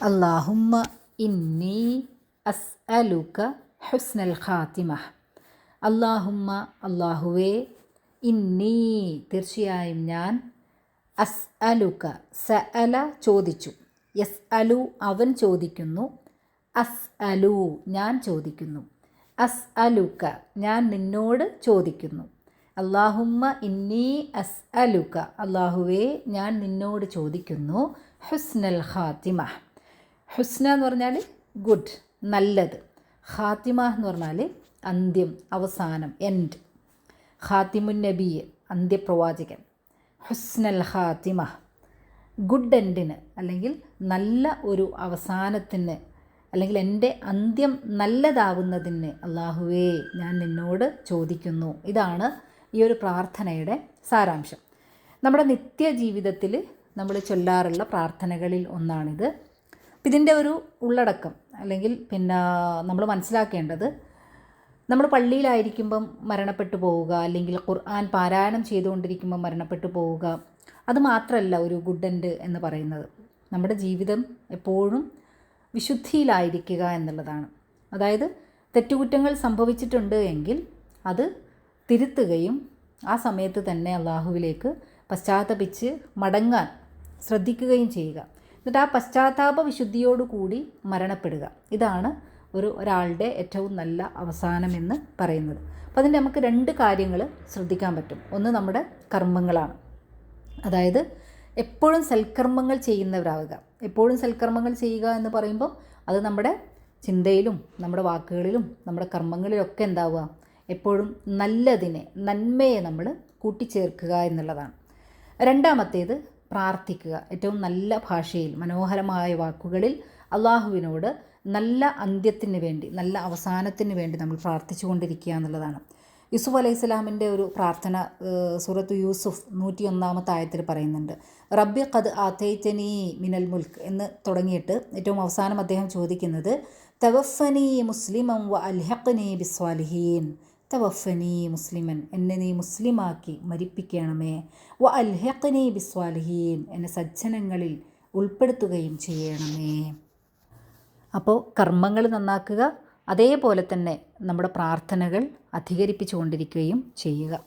അല്ലാഹുമ്മ ഇന്നി അസ്അലുക ഹുസ്നൽ ഖാത്തിമ. അല്ലാഹുമ്മ അല്ലാഹുവേ, ഇന്നി തീർച്ചയായും ഞാൻ, അസ്അലുക സഅല ചോദിച്ചു, യസ്അലു അവൻ ചോദിക്കുന്നു, അസ്അലു ഞാൻ ചോദിക്കുന്നു, അസ്അലുക ഞാൻ നിന്നോട് ചോദിക്കുന്നു. അല്ലാഹുമ്മ ഇന്നി അസ്അലുക അല്ലാഹുവേ ഞാൻ നിന്നോട് ചോദിക്കുന്നു, ഹുസ്നൽ ഖാത്തിമ. ഹുസ്ന എന്ന് പറഞ്ഞാൽ ഗുഡ്, നല്ലത്. ഖാത്തിമ എന്ന് പറഞ്ഞാൽ അന്ത്യം, അവസാനം, എൻഡ്. ഖാത്തിമുൻ നബി അന്ത്യപ്രവാചകൻ. ഹുസ്നൽ ഖാത്തിമ ഗുഡ് എൻഡിന്, അല്ലെങ്കിൽ നല്ല ഒരു അവസാനത്തിന്, അല്ലെങ്കിൽ എൻ്റെ അന്ത്യം നല്ലതാവുന്നതിന് അല്ലാഹുവേ ഞാൻ നിന്നോട് ചോദിക്കുന്നു. ഇതാണ് ഈ ഒരു പ്രാർത്ഥനയുടെ സാരാംശം. നമ്മുടെ നിത്യജീവിതത്തിൽ നമ്മൾ ചൊല്ലാറുള്ള പ്രാർത്ഥനകളിൽ ഒന്നാണിത്. ഇതിൻ്റെ ഒരു ഉള്ളടക്കം, അല്ലെങ്കിൽ നമ്മൾ മനസ്സിലാക്കേണ്ടത്, നമ്മൾ പള്ളിയിലായിരിക്കുമ്പം മരണപ്പെട്ടു പോവുക, അല്ലെങ്കിൽ ഖുർആൻ പാരായണം ചെയ്തുകൊണ്ടിരിക്കുമ്പം മരണപ്പെട്ടു പോവുക, അത് മാത്രമല്ല ഒരു ഗുഡ് എൻഡ് എന്ന് പറയുന്നത്. നമ്മുടെ ജീവിതം എപ്പോഴും വിശുദ്ധിയിലായിരിക്കുക എന്നുള്ളതാണ്. അതായത് തെറ്റുകുറ്റങ്ങൾ സംഭവിച്ചിട്ടുണ്ട് എങ്കിൽ അത് തിരുത്തുകയും ആ സമയത്ത് തന്നെ അള്ളാഹുവിലേക്ക് പശ്ചാത്തപിച്ച് മടങ്ങാൻ ശ്രദ്ധിക്കുകയും ചെയ്യുക. എന്നിട്ട് ആ പശ്ചാത്താപ വിശുദ്ധിയോടുകൂടി മരണപ്പെടുക. ഇതാണ് ഒരാളുടെ ഏറ്റവും നല്ല അവസാനമെന്ന് പറയുന്നത്. അപ്പോൾ അതിൻ്റെ നമുക്ക് രണ്ട് കാര്യങ്ങൾ ശ്രദ്ധിക്കാൻ പറ്റും. ഒന്ന് നമ്മുടെ കർമ്മങ്ങളാണ്. അതായത് എപ്പോഴും സൽക്കർമ്മങ്ങൾ ചെയ്യുന്നവരാവുക. എപ്പോഴും സൽക്കർമ്മങ്ങൾ ചെയ്യുക എന്ന് പറയുമ്പോൾ അത് നമ്മുടെ ചിന്തയിലും നമ്മുടെ വാക്കുകളിലും നമ്മുടെ കർമ്മങ്ങളിലൊക്കെ എന്താവുക, എപ്പോഴും നല്ലതിനെ, നന്മയെ നമ്മൾ കൂട്ടിച്ചേർക്കുക എന്നുള്ളതാണ്. രണ്ടാമത്തേത് പ്രാർത്ഥിക്കുക. ഏറ്റവും നല്ല ഭാഷയിൽ, മനോഹരമായ വാക്കുകളിൽ അള്ളാഹുവിനോട് നല്ല അന്ത്യത്തിന് വേണ്ടി, നല്ല അവസാനത്തിന് വേണ്ടി നമ്മൾ പ്രാർത്ഥിച്ചു കൊണ്ടിരിക്കുക എന്നുള്ളതാണ്. യൂസുഫ് അലൈഹിസ്സലാമിൻ്റെ ഒരു പ്രാർത്ഥന സൂറത്തു യൂസുഫ് 101 ആയത്തിൽ പറയുന്നുണ്ട്. റബ്ബി ഖദ് ആതൈതനി മിനൽ മുൽക്ക് എന്ന് തുടങ്ങിയിട്ട് ഏറ്റവും അവസാനം അദ്ദേഹം ചോദിക്കുന്നത് തവഫനി മുസ്ലിമൻ വ അൽഹഖ്നി ബിസ്വാലിഹീൻ. തവഫനി മുസ്ലിമൻ, എന്നെ നീ മുസ്ലിമാക്കി മരിപ്പിക്കണമേ, വ അൽഹഖ്നി ബിസ്വാലിഹീൻ, എന്നെ സജ്ജനങ്ങളിൽ ഉൾപ്പെടുത്തുകയും ചെയ്യണമേ. അപ്പോൾ കർമ്മങ്ങൾ നന്നാക്കുക, അതേപോലെ തന്നെ നമ്മുടെ പ്രാർത്ഥനകൾ അധികരിപ്പിച്ചു കൊണ്ടിരിക്കുകയും ചെയ്യുക.